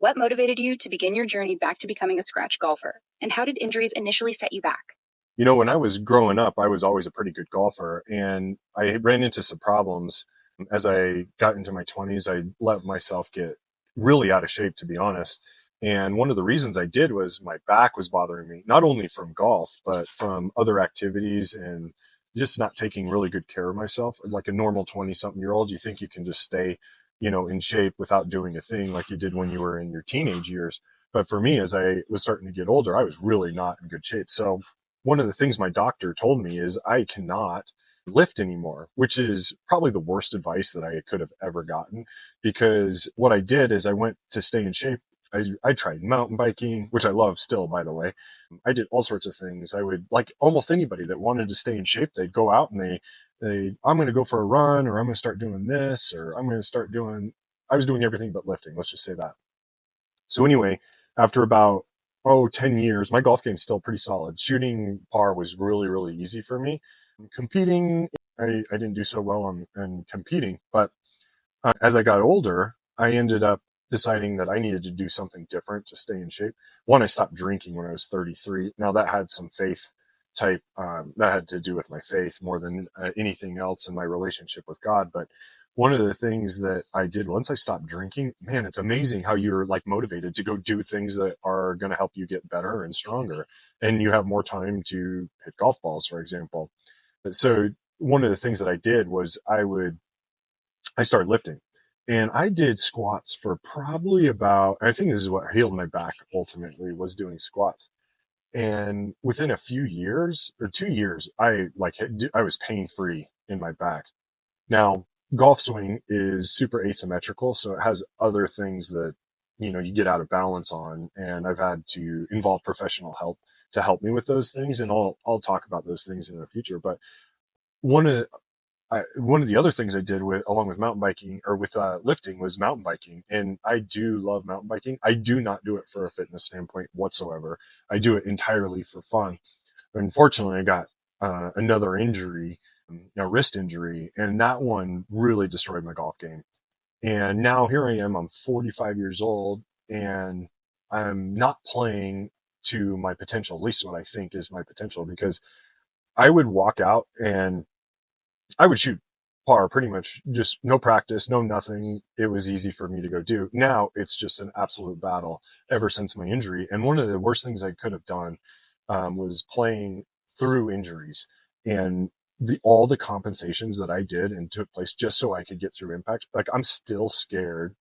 What motivated you to begin your journey back to becoming a scratch golfer? And how did injuries initially set you back? When I was growing up, I was always a pretty good golfer, and I ran into some problems as I got into my 20s. I let myself get really out of shape, to be honest. And one of the reasons I did was my back was bothering me, not only from golf, but from other activities and just not taking really good care of myself. Like a normal 20 something year old, you think you can just stay, in shape without doing a thing like you did when you were in your teenage years. But for me, as I was starting to get older, I was really not in good shape. So one of the things my doctor told me is I cannot lift anymore, which is probably the worst advice that I could have ever gotten. Because what I did is I went to stay in shape. I tried mountain biking, which I love still, by the way. I did all sorts of things. I would, like almost anybody that wanted to stay in shape, they'd go out and I'm going to go for a run, or I'm going to start doing this, or I'm going to start doing, I was doing everything but lifting. Let's just say that. So anyway, after about 10 years, my golf game's still pretty solid. Shooting par was really, really easy for me. Competing, I didn't do so well on competing, but as I got older, I ended up deciding that I needed to do something different to stay in shape. One, I stopped drinking when I was 33. Now that had some faith that had to do with my faith more than anything else in my relationship with God. But one of the things that I did once I stopped drinking, man, it's amazing how you're like motivated to go do things that are going to help you get better and stronger. And you have more time to hit golf balls, for example. So one of the things that I did was I started lifting, and I did squats for probably about, I think this is what healed my back ultimately, was doing squats. And within a few years or 2 years, I was pain free in my back. Now, golf swing is super asymmetrical, so it has other things that, you get out of balance on. And I've had to involve professional help to help me with those things. And I'll talk about those things in the future. But one of one of the other things I did with, along with mountain biking or with lifting, was mountain biking. And I do love mountain biking. I do not do it for a fitness standpoint whatsoever. I do it entirely for fun. Unfortunately, I got another injury, a wrist injury, and that one really destroyed my golf game. And now here I am, I'm 45 years old, and I'm not playing to my potential, at least what I think is my potential, because I would walk out and I would shoot par pretty much, just no practice, no nothing. It was easy for me to go do. Now it's just an absolute battle ever since my injury. And one of the worst things I could have done was playing through injuries, and all the compensations that I did and took place just so I could get through impact. Like, I'm still scared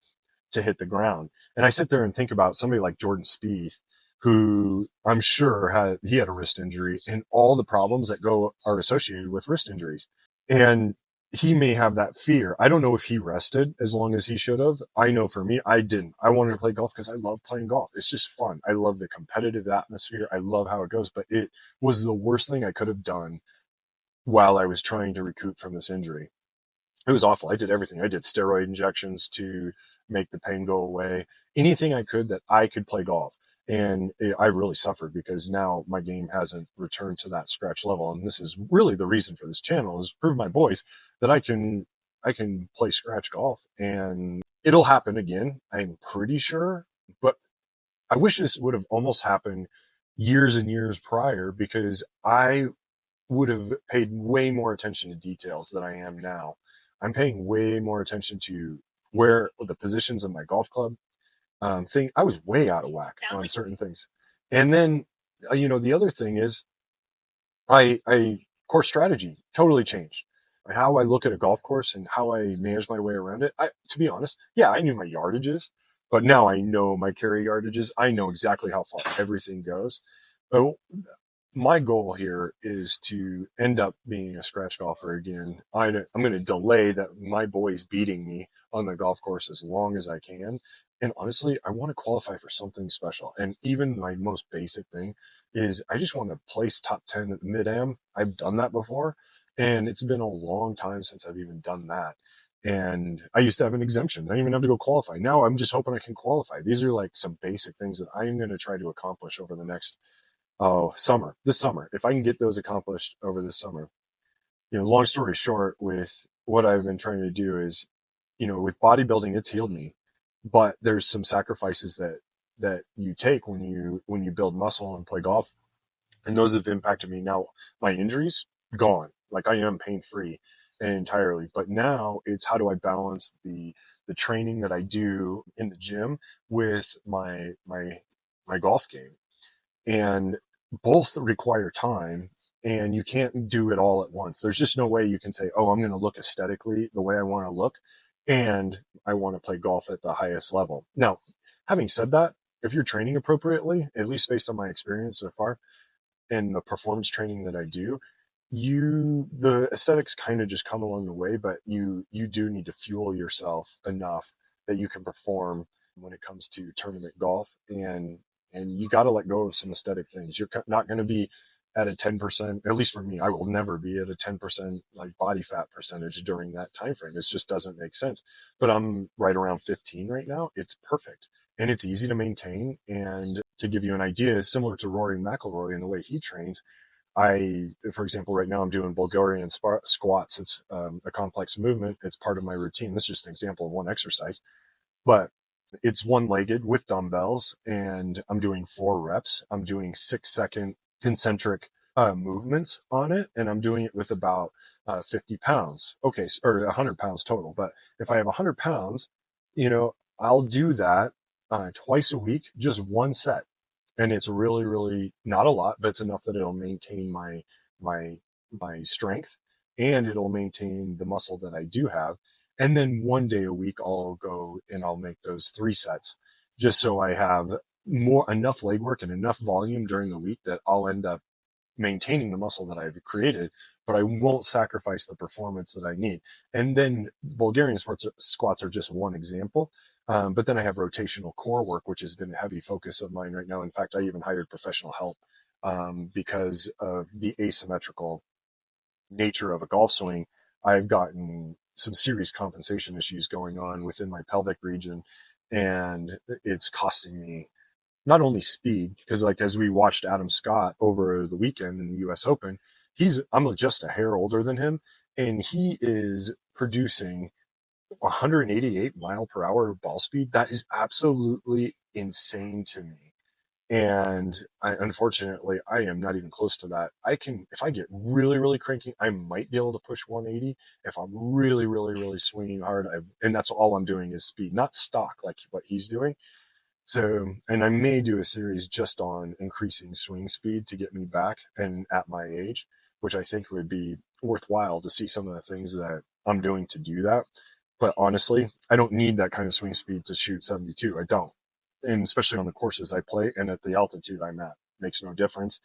to hit the ground. And I sit there and think about somebody like Jordan Spieth, who I'm sure he had a wrist injury, and all the problems that are associated with wrist injuries. And he may have that fear. I don't know if he rested as long as he should have. I know for me, I didn't. I wanted to play golf because I love playing golf. It's just fun. I love the competitive atmosphere. I love how it goes, but it was the worst thing I could have done while I was trying to recoup from this injury. It was awful. I did everything. I did steroid injections to make the pain go away, anything I could that I could play golf. And I really suffered because now my game hasn't returned to that scratch level. And this is really the reason for this channel, is to prove my boys that I can play scratch golf, and it'll happen again. I'm pretty sure, but I wish this would have almost happened years and years prior, because I would have paid way more attention to details than I am now. I'm paying way more attention to where the positions of my golf club thing. I was way out of whack on certain things. And then, the other thing is course strategy totally changed. How I look at a golf course and how I manage my way around it. To be honest, yeah, I knew my yardages, but now I know my carry yardages. I know exactly how far everything goes. But my goal here is to end up being a scratch golfer again. I'm going to delay that my boys beating me on the golf course as long as I can. And honestly, I want to qualify for something special. And even my most basic thing is I just want to place top 10 at the mid-am. I've done that before, and it's been a long time since I've even done that. And I used to have an exemption. I didn't even have to go qualify. Now I'm just hoping I can qualify. These are like some basic things that I'm going to try to accomplish over the next this summer. If I can get those accomplished over this summer, long story short, with what I've been trying to do is, with bodybuilding, it's healed me. but there's some sacrifices that you take when you build muscle and play golf, and those have impacted me. Now my injuries gone, like I am pain free entirely, but now it's how do I balance the training that I do in the gym with my golf game, and both require time, and you can't do it all at once. There's just no way you can say, oh, I'm going to look aesthetically the way I want to look, and I want to play golf at the highest level. Now, having said that, if you're training appropriately, at least based on my experience so far and the performance training that I do, the aesthetics kind of just come along the way, but you do need to fuel yourself enough that you can perform when it comes to tournament golf, and you got to let go of some aesthetic things. You're not going to be at a 10%, at least for me, I will never be at a 10% like body fat percentage during that time frame. It just doesn't make sense. But I'm right around 15 right now. It's perfect and it's easy to maintain. And to give you an idea, similar to Rory McIlroy and the way he trains, for example, right now I'm doing Bulgarian squats. It's a complex movement. It's part of my routine. This is just an example of one exercise, but it's one legged with dumbbells, and I'm doing 4 reps. I'm doing 6 second concentric movements on it, and I'm doing it with about 50 pounds. Okay, or 100 pounds total. But if I have 100 pounds, I'll do that twice a week, just one set. And it's really, really not a lot, but it's enough that it'll maintain my, my strength, and it'll maintain the muscle that I do have. And then one day a week, I'll go and I'll make those 3 sets just so I have enough leg work and enough volume during the week that I'll end up maintaining the muscle that I've created, but I won't sacrifice the performance that I need. And then Bulgarian squats are just one example. But then I have rotational core work, which has been a heavy focus of mine right now. In fact, I even hired professional help because of the asymmetrical nature of a golf swing. I've gotten some serious compensation issues going on within my pelvic region, and it's costing me not only speed, because like as we watched Adam Scott over the weekend in the US Open, I'm just a hair older than him, and he is producing 188 mile per hour ball speed. That is absolutely insane to me. And unfortunately, I am not even close to that. If I get really, really cranky, I might be able to push 180. If I'm really, really, really swinging hard, and that's all I'm doing is speed, not stock like what he's doing. So, and I may do a series just on increasing swing speed to get me back and at my age, which I think would be worthwhile to see some of the things that I'm doing to do that. But honestly, I don't need that kind of swing speed to shoot 72. I don't. And especially on the courses I play and at the altitude I'm at, makes no difference.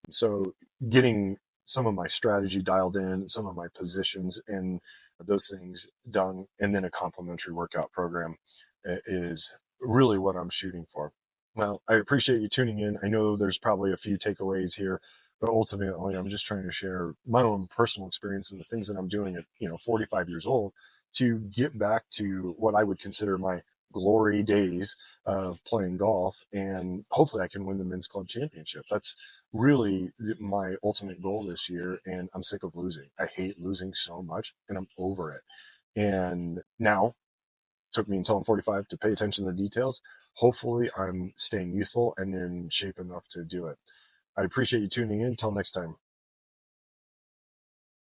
So getting some of my strategy dialed in, some of my positions and those things done, and then a complementary workout program is really what I'm shooting for. Well, I appreciate you tuning in. I know there's probably a few takeaways here, but ultimately I'm just trying to share my own personal experience and the things that I'm doing at, 45 years old to get back to what I would consider my glory days of playing golf. And hopefully I can win the men's club championship. That's really my ultimate goal this year. And I'm sick of losing. I hate losing so much, and I'm over it. And now, took me until I'm 45 to pay attention to the details. Hopefully I'm staying youthful and in shape enough to do it. I appreciate you tuning in. Until next time.